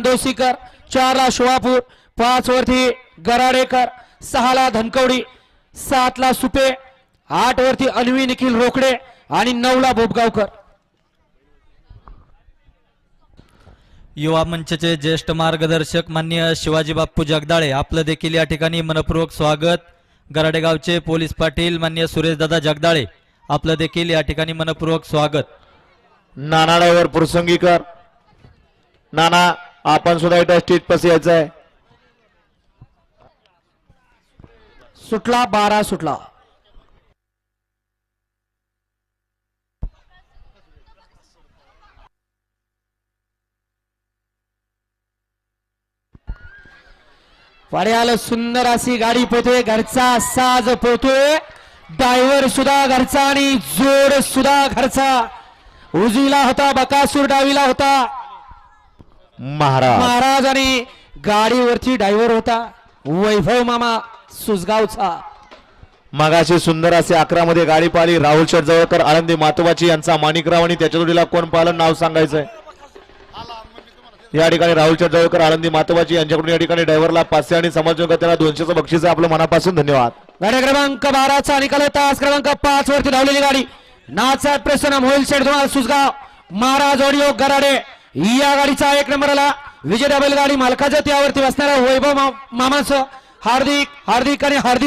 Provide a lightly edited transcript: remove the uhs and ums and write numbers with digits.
दोशीकर, 4 ला शिवापूर, 5 वरती गराडेकर, 6 ला धनकवडी, 7 ला सुपे, 8 वरती अन्वी निखिल रोकडे आणि 9 ला बोबगावकर। युवा मंचचे ज्येष्ठ मार्गदर्शक माननीय शिवाजी बाप्पू जगदाळे आपलं देखील या ठिकाणी मनपूर्वक स्वागत। गराडेगावचे पोलीस पाटील माननीय सुरेशदादा जगदाळे आपलं देखील या ठिकाणी मनपूर्वक स्वागत। नाना ड्रायव्हर पुरसंगीकर, नाना आपण सुद्धा इथं स्टेज पाशी यायचं आहे। सुटला 12 सुटला। पाड्याला सुंदर अशी गाडी पोहतोय, घरचा साज पोहतोय, ड्रायव्हर सुद्धा घरचा आणि जोड सुद्धा घरचा। उजवीला होता बकासूर, डावीला होता महाराज आणि गाडीवरती ड्रायव्हर होता वैभव मामा सुसगावचा। मगाशी सुंदर असे 11 मध्ये गाडी पाहिली राहुल शेटजवळकर आळंदी मातोबाची यांचा माणिकराव आणि त्याच्या जोडीला कोण पालन नाव सांगायचंय। या ठिकाणी राहुल शेटजवळकर आळंदी मातोबाची यांच्याकडून या ठिकाणी ड्रायव्हरला 500 आणि समाजसेवकांना 200चं बक्षीस आहे। आपलं मनापासून धन्यवाद। गाडी क्रमांक 12चा निकाल तास क्रमांक 5 वरती धावलेली गाडी नाचा प्रसन्न मोहिल शेठ धुमाळ सुसगाव महाराज ऑडिओ गराडे या गाडीचा 1 नंबरला विजय बैलगाडी मालकाचं त्यावरती बसणारा वैभव मामांचं हार्दिक आणि हार्दिक